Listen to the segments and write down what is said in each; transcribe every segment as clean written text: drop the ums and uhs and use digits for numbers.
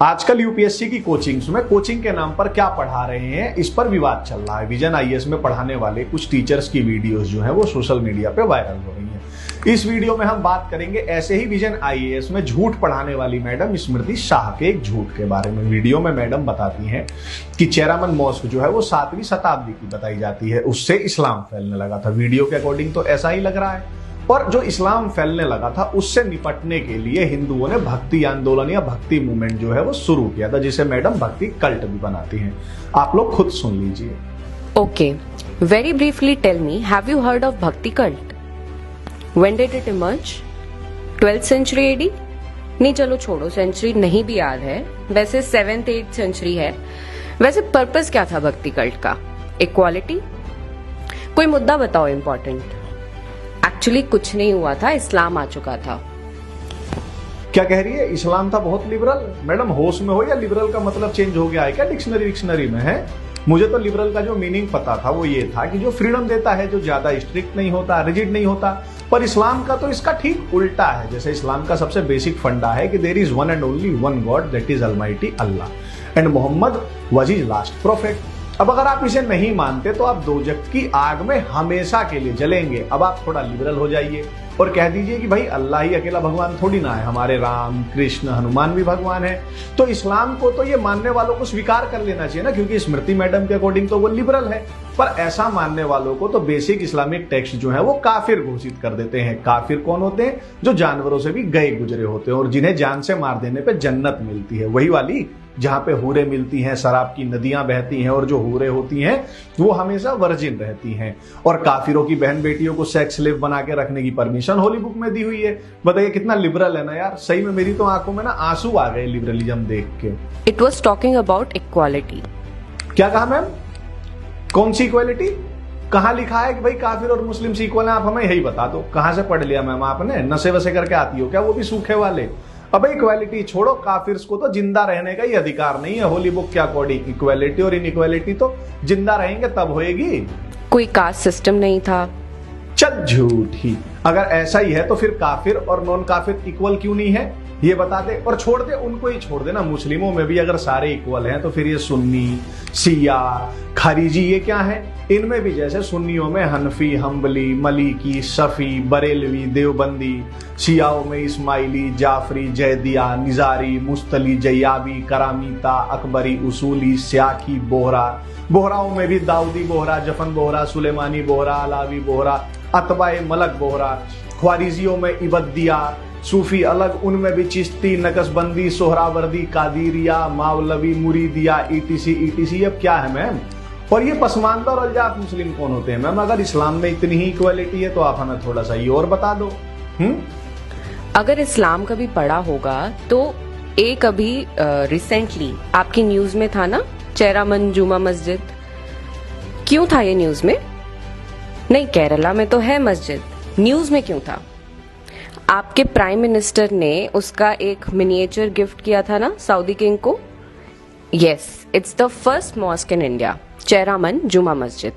आजकल यूपीएससी की कोचिंग्स में कोचिंग के नाम पर क्या पढ़ा रहे हैं, इस पर विवाद चल रहा है। विजन आईएएस में पढ़ाने वाले कुछ टीचर्स की वीडियोस जो है वो सोशल मीडिया पे वायरल हो रही हैं। इस वीडियो में हम बात करेंगे ऐसे ही विजन आईएएस में झूठ पढ़ाने वाली मैडम स्मृति शाह के एक झूठ के बारे में। वीडियो में मैडम बताती हैं कि चेरामन मॉस्क जो है वो 7वीं शताब्दी की बताई जाती है, उससे इस्लाम फैलने लगा था। वीडियो के अकॉर्डिंग तो ऐसा ही लग रहा है। और जो इस्लाम फैलने लगा था उससे निपटने के लिए हिंदुओं ने भक्ति आंदोलन या भक्ति मूवमेंट जो है वो शुरू किया था, जिसे मैडम भक्ति कल्ट भी बनाती हैं। आप लोग खुद सुन लीजिए। Okay, very briefly tell me, have you heard of Bhakti cult? When did it emerge? 12th century AD? नहीं चलो छोड़ो, सेंचुरी नहीं भी याद है, वैसे 7th 8th सेंचुरी है। वैसे पर्पस क्या था भक्ति कल्ट का? इक्वालिटी? कोई मुद्दा बताओ इम्पोर्टेंट। एक्चुअली कुछ नहीं हुआ था, इस्लाम आ चुका था। क्या कह रही है? इस्लाम था बहुत लिबरल। मैडम होश में हो या लिबरल का मतलब चेंज हो गया है क्या डिक्शनरी में है? मुझे तो लिबरल का जो मीनिंग पता था वो ये था कि जो फ्रीडम देता है, जो ज्यादा स्ट्रिक्ट नहीं होता, रिजिड नहीं होता। पर इस्लाम का तो इसका ठीक उल्टा है। जैसे इस्लाम का सबसे बेसिक फंडा है कि there is one and only one god, that is almighty Allah, and Mohammed was his last prophet. अब अगर आप इसे नहीं मानते तो आप दोजख की आग में हमेशा के लिए जलेंगे। अब आप थोड़ा लिबरल हो जाइए और कह दीजिए कि भाई अल्लाह ही अकेला भगवान थोड़ी ना है, हमारे राम कृष्ण हनुमान भी भगवान है। तो इस्लाम को तो ये मानने वालों को स्वीकार कर लेना चाहिए ना, क्योंकि स्मृति मैडम के अकॉर्डिंग तो वो लिबरल है। पर ऐसा मानने वालों को तो बेसिक इस्लामिक टेक्स्ट जो है वो काफिर घोषित कर देते हैं। काफिर कौन होते हैं? जो जानवरों से भी गए गुजरे होते हैं और जिन्हें जान से मार देने पे जन्नत मिलती है, वही वाली जहां पे हूरें मिलती हैं, शराब की नदियां बहती हैं, और जो हूरें होती हैं वो हमेशा वर्जिन रहती हैं। और काफिरों की बहन बेटियों को सेक्स स्लेव बना के रखने की परमिशन होली बुक में दी हुई है। बताइए कितना लिबरल है ना यार। सही में मेरी तो आंखों में ना आंसू आ गए लिबरलिज्म देख के। It was talking about equality. क्या कहा मैम? कौन सी इक्वालिटी? कहां लिखा है कि भाई काफिर और मुस्लिम इक्वल है? आप हमें यही बता दो, कहां से पढ़ लिया मैम आपने? नशे वसे करके आती हो क्या, वो भी सूखे वाले? अब इक्वालिटी छोड़ो, काफिर्स को तो जिंदा रहने का ही अधिकार नहीं है होली बुक के अकॉर्डिंग। इक्वालिटी और इनइक्वालिटी तो जिंदा रहेंगे तब होएगी। कोई कास्ट सिस्टम नहीं था। चल झूठी। अगर ऐसा ही है तो फिर काफिर और नॉन काफिर इक्वल क्यों नहीं है, ये बता दे। और छोड़ दे, उनको ही छोड़ देना, मुस्लिमों में भी अगर सारे इक्वल हैं तो फिर ये सुन्नी शिया खारिजी ये क्या है? इनमें भी जैसे सुन्नियों में हनफी हम्बली मलिकी शफी बरेलवी देवबंदी, शियाओं में इस्माइली जाफरी जैदिया निजारी मुस्तली जयाबी करामीता अकबरी उसूली स्याखी बोहरा। बोहराओं में भी दाऊदी बोहरा जफन बोहरा सुलेमानी बोहरा अलावी बोहरा अतबाए मलक बोहरा। ख्वारिजियों में इबदिया सूफी अलग, उनमें भी चिश्ती नकशबंदी सोहरावर्दी कादिरिया मावलवी मुरीदिया ईटीसी ईटीसी। अब क्या है मैम? और ये पसमानदा और अल्जाफ मुस्लिम कौन होते हैं मैम? अगर इस्लाम में इतनी ही इक्वालिटी है तो आप हमें थोड़ा सा ये और बता दो। अगर इस्लाम कभी पढ़ा होगा तो एक अभी रिसेंटली आपकी न्यूज में था ना, चेरामन जुमा मस्जिद। क्यों था ये न्यूज में? नहीं, केरला में तो है मस्जिद, न्यूज में क्यों था? आपके प्राइम मिनिस्टर ने उसका एक मिनिएचर गिफ्ट किया था ना सऊदी किंग को। Yes, it's the first mosque in India, Cheraman जुमा मस्जिद।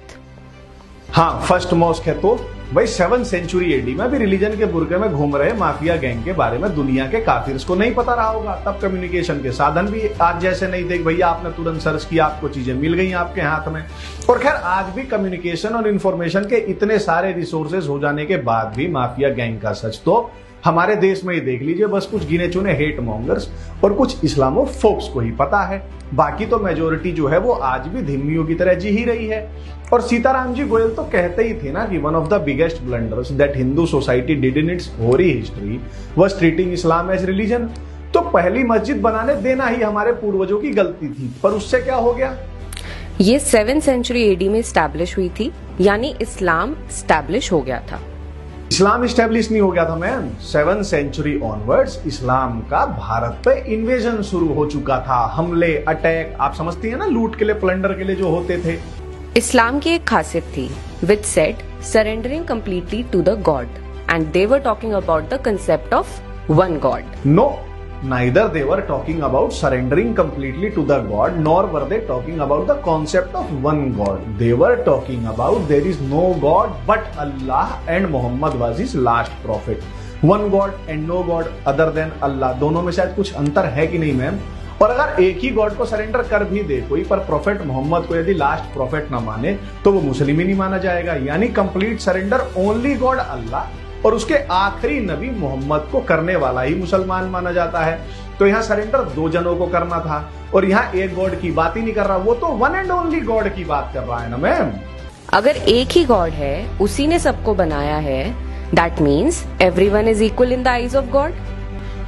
हाँ, फर्स्ट मॉस्क है तो भाई 7th सेंचुरी एडी में भी रिलीजन के बुर्के में घूम रहे माफिया गैंग के बारे में दुनिया के काफिर्स को नहीं पता रहा होगा। तब कम्युनिकेशन के साधन भी आज जैसे नहीं थे। भैया आपने तुरंत सर्च किया, आपको चीजें मिल गई आपके हाथ में। और खैर आज भी कम्युनिकेशन और इंफॉर्मेशन के इतने सारे रिसोर्सेज हो जाने के बाद भी माफिया गैंग का सच तो हमारे देश में ही देख लीजिए, बस कुछ गिने चुने हेट मॉन्गर्स और कुछ इस्लामोफोब्स को ही पता है। बाकी तो मेजोरिटी जो है वो आज भी धिम्मियों की तरह जी ही रही है। और सीताराम जी गोयल तो कहते ही थे ना कि one of the biggest blunders that Hindu society did in its hoary history was treating Islam as religion. तो पहली मस्जिद बनाने देना ही हमारे पूर्वजों की गलती थी, पर उससे क्या हो गया? ये 7th सेंचुरी एडी में स्टैब्लिश हुई थी, यानी इस्लाम स्टैब्लिश हो गया था। इस्लाम स्टैब्लिश नहीं हो गया था मैम। 7th सेंचुरी ऑनवर्ड्स इस्लाम का भारत पे इन्वेजन शुरू हो चुका था। हमले अटैक, आप समझती हैं ना, लूट के लिए प्लंडर के लिए जो होते थे। इस्लाम की एक खासियत थी, which said surrendering completely to the god, and they were talking about the concept of one god. No, neither they were talking about surrendering completely to the God, nor were they talking about the concept of one God. They were talking about there is no God but Allah and Muhammad was his last prophet. One God and no God other than Allah. दोनों में शायद कुछ अंतर है कि नहीं ma'am? और अगर एक ही गॉड को सरेंडर कर भी दे कोई, पर प्रोफेट मोहम्मद को यदि लास्ट प्रोफेट ना माने तो वो मुस्लिम ही नहीं माना जाएगा। यानी कंप्लीट सरेंडर ओनली गॉड अल्लाह और उसके आखिरी नबी मोहम्मद को करने वाला ही मुसलमान माना जाता है। तो यहाँ सरेंडर 2 जनों को करना था और यहाँ एक गॉड की बात ही नहीं कर रहा, वो तो वन एंड ओनली गॉड की बात कर रहा है ना मैम। अगर एक ही गॉड है, उसी ने सबको बनाया है, that means everyone is equal in the eyes of God.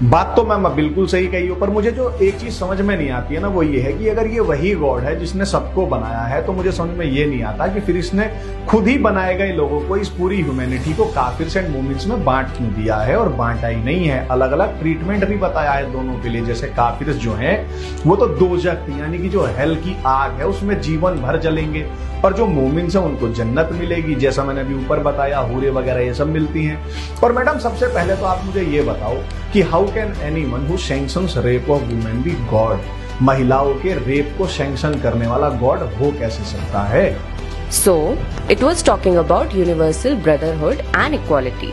बात तो मैम बिल्कुल सही कही हो, पर मुझे जो एक चीज समझ में नहीं आती है ना वो ये है कि अगर ये वही गॉड है जिसने सबको बनाया है तो मुझे समझ में ये नहीं आता कि फिर इसने खुद ही बनाए गए लोगों को, इस पूरी ह्यूमैनिटी को काफिर एंड मोमिन्स में बांट क्यों दिया है। और बांटा ही नहीं है, अलग अलग ट्रीटमेंट भी बताया है दोनों के लिए। जैसे काफिर जो है वो तो दोजख यानी कि जो हेल की आग है उसमें जीवन भर जलेंगे, और जो मोमिन्स है उनको जन्नत मिलेगी, जैसा मैंने अभी ऊपर बताया, हूरे वगैरह ये सब मिलती हैं। और मैडम सबसे पहले तो आप मुझे ये बताओ कि how can anyone who sanctions rape of women be god? महिलाओं के रेप को सैंक्शन करने वाला गॉड हो कैसे सकता है? So it was talking about universal brotherhood and equality.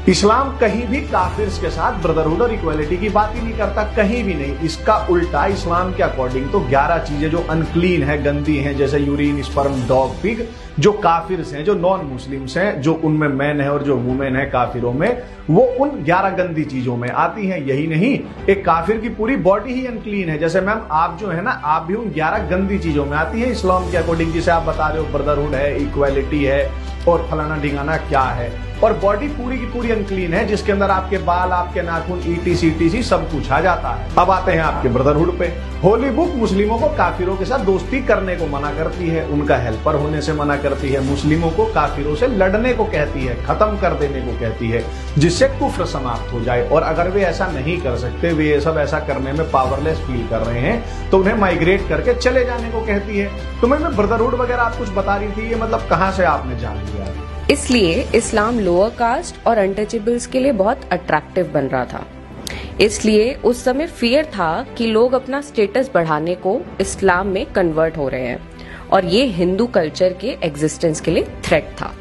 Islam कहीं भी काफिर्स के साथ ब्रदरहुड और इक्वालिटी की बात ही नहीं करता, कहीं भी नहीं। इसका उल्टा इस्लाम के अकॉर्डिंग तो 11 चीजें जो अनक्लीन है, गंदी हैं, जैसे यूरिन, स्पर्म, डॉग, पिग, जो काफिर्स हैं, जो नॉन मुस्लिम्स हैं, जो उनमें मैन है और जो वुमेन है काफिरों में, वो उन 11 गंदी चीजों में आती हैं। यही नहीं, एक काफिर की पूरी बॉडी ही अनक्लीन है। जैसे मैम आप जो है ना, आप भी उन 11 गंदी चीजों में आती है इस्लाम के अकॉर्डिंग, जिसे आप बता रहे हो ब्रदरहुड है, इक्वालिटी है और फलाना ढिंगाना क्या है। और बॉडी पूरी की पूरी अनक्लीन है, जिसके अंदर आपके बाल, आपके नाखून, ETC सब कुछ आ जाता है। अब आते हैं आपके ब्रदरहुड पे। होली बुक मुस्लिमों को काफिरों के साथ दोस्ती करने को मना करती है, उनका हेल्पर होने से मना करती है, मुस्लिमों को काफिरों से लड़ने को कहती है, खत्म कर देने को कहती है, जिससे कुफ्र समाप्त हो जाए। और अगर वे ऐसा नहीं कर सकते, वे ये सब ऐसा करने में पावरलेस फील कर रहे हैं, तो उन्हें माइग्रेट करके चले जाने को कहती है। तो मैं ब्रदरहुड वगैरह आप कुछ बता रही थी, ये मतलब कहाँ से आपने जान लिया? इसलिए इस्लाम लोअर कास्ट और अनटचेबल्स के लिए बहुत अट्रैक्टिव बन रहा था। इसलिए उस समय फियर था कि लोग अपना स्टेटस बढ़ाने को इस्लाम में कन्वर्ट हो रहे हैं, और ये हिंदू कल्चर के एग्जिस्टेंस के लिए थ्रेट था।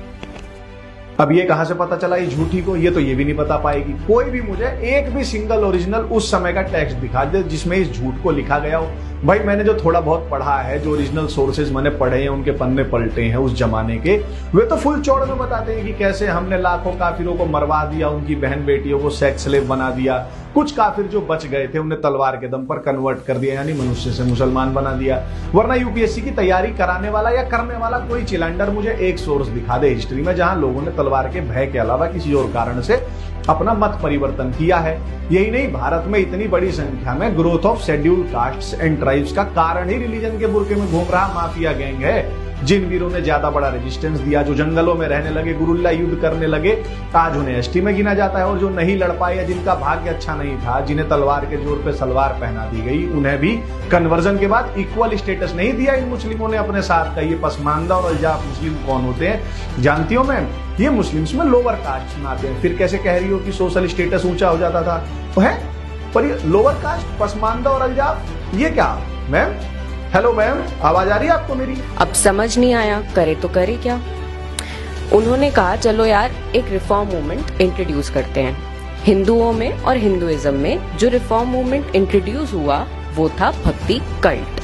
अब ये कहां से पता चला ये झूठी को? ये तो ये भी नहीं बता पाएगी। कोई भी मुझे एक भी सिंगल ओरिजिनल उस समय का टेक्स्ट दिखा दे जिसमें इस झूठ को लिखा गया हो। भाई मैंने जो थोड़ा बहुत पढ़ा है, जो ओरिजिनल सोर्सेज मैंने पढ़े हैं, उनके पन्ने पलटे हैं उस जमाने के, वे तो फुल चौड़ में बताते हैं कि कैसे हमने लाखों काफिरों को मरवा दिया, उनकी बहन बेटियों को सेक्स स्लेव बना दिया, कुछ काफिर जो बच गए थे उन्हें तलवार के दम पर कन्वर्ट कर दिया, यानी मनुष्य से मुसलमान बना दिया। वरना यूपीएससी की तैयारी कराने वाला या करने वाला कोई चिलंडर मुझे एक सोर्स दिखा दे हिस्ट्री में जहां लोगों ने तलवार के भय के अलावा किसी और कारण से अपना मत परिवर्तन किया है। यही नहीं, भारत में इतनी बड़ी संख्या में growth of schedule castes and tribes का कारण ही रिलीजन के बुर्के में घूम रहा माफिया गैंग है। जिन वीरों ने ज्यादा बड़ा रेजिस्टेंस दिया, जो जंगलों में रहने लगे, गुरिल्ला युद्ध करने लगे, आज उन्हें एसटी में गिना जाता है। और जो नहीं लड़ पाए या जिनका भाग्य अच्छा नहीं था, जिन्हें तलवार के जोर पे सलवार पहना दी गई, उन्हें भी कन्वर्जन के बाद इक्वल स्टेटस नहीं दिया इन मुस्लिमों ने अपने साथ का। ये पसमानदा और अल्जाफ मुस्लिम कौन होते हैं जानती हो मैम? ये मुस्लिम्स में लोअर कास्ट में आते हैं। फिर कैसे कह रही हो कि सोशल स्टेटस ऊंचा हो जाता था? तो है, पर ये लोअर कास्ट, पसमानदा और अल्जाफ, ये क्या मैम? हेलो मैम, आवाज आ रही है आपको मेरी? अब समझ नहीं आया, करे तो करे क्या। उन्होंने कहा चलो यार एक रिफॉर्म मूवमेंट इंट्रोड्यूस करते हैं। हिंदुओं में और हिंदुइज्म में जो रिफॉर्म मूवमेंट इंट्रोड्यूस हुआ वो था भक्ति कल्ट।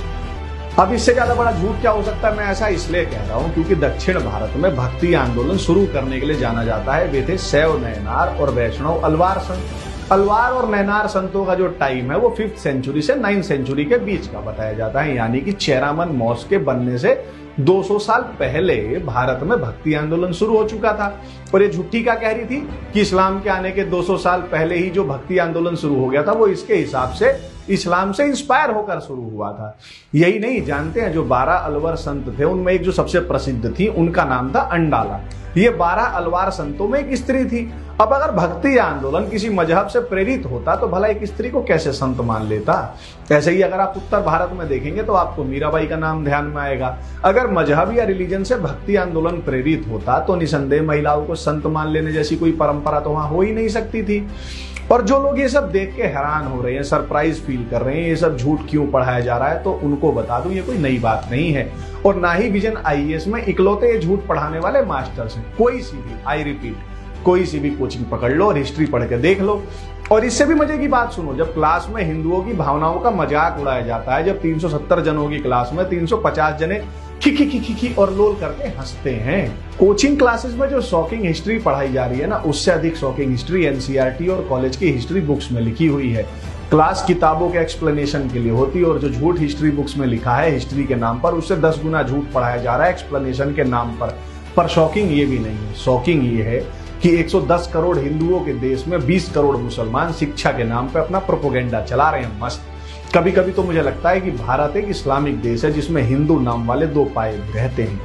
अब इससे ज्यादा बड़ा झूठ क्या हो सकता है? मैं ऐसा इसलिए कह रहा हूँ क्योंकि दक्षिण भारत में भक्ति आंदोलन शुरू करने के लिए जाना जाता है वे थे शैव नयनार और वैष्णव अलवार संत। अलवार और नैनार संतों का जो टाइम है वो 5th सेंचुरी से 9th सेंचुरी के बीच का बताया जाता है, यानी कि चेरामन मॉस्क के बनने से 200 साल पहले भारत में भक्ति आंदोलन शुरू हो चुका था। और ये झूठी क्या कह रही थी कि इस्लाम के आने के 200 साल पहले ही जो भक्ति आंदोलन शुरू हो गया था वो इसके हिसाब से इस्लाम से इंस्पायर होकर शुरू हुआ था। यही नहीं, जानते हैं जो 12 अलवर संत थे उनमें एक जो सबसे प्रसिद्ध थी उनका नाम था अंडाला। ये 12 अलवार संतों में एक स्त्री थी। अब अगर भक्ति आंदोलन किसी मजहब से प्रेरित होता तो भला एक स्त्री को कैसे संत मान लेता? ऐसे ही अगर आप उत्तर भारत में देखेंगे तो आपको मीराबाई का नाम ध्यान में आएगा। अगर मजहब या रिलीजन से भक्ति आंदोलन प्रेरित होता तो निसंदेह महिलाओं को संत मान लेने जैसी कोई परंपरा तो वहां हो ही नहीं सकती थी। और जो लोग ये सब देख के हैरान हो रहे हैं, सरप्राइज फील कर रहे हैं, ये सब झूठ क्यों पढ़ाया जा रहा है, तो उनको बता दूं ये कोई नई बात नहीं है। और ना ही विजन IAS में इकलौते ये झूठ पढ़ाने वाले मास्टर्स हैं। कोई सी भी, आई रिपीट, कोई सी भी कोचिंग पकड़ लो और हिस्ट्री पढ़ के देख लो। और इससे भी मजे की बात सुनो, जब क्लास में हिंदुओं की भावनाओं का मजाक उड़ाया जाता है, जब 370 जनों की क्लास में 350 जने खी और लोल करके हंसते हैं। कोचिंग क्लासेस में जो शॉकिंग हिस्ट्री पढ़ाई जा रही है ना, उससे अधिक शॉकिंग हिस्ट्री एनसीईआरटी और कॉलेज की हिस्ट्री बुक्स में लिखी हुई है। क्लास किताबों के एक्सप्लेनेशन के लिए होती है, और जो झूठ हिस्ट्री बुक्स में लिखा है हिस्ट्री के नाम पर, उससे 10 गुना झूठ पढ़ाया जा रहा है एक्सप्लेनेशन के नाम पर शॉकिंग ये भी नहीं है। शॉकिंग ये है कि 110 करोड़ हिंदुओं के देश में 20 करोड़ मुसलमान शिक्षा के नाम पे अपना प्रोपोगेंडा चला रहे हैं मस्त। कभी कभी तो मुझे लगता है कि भारत एक इस्लामिक देश है जिसमें हिंदू नाम वाले 2 पाए रहते हैं।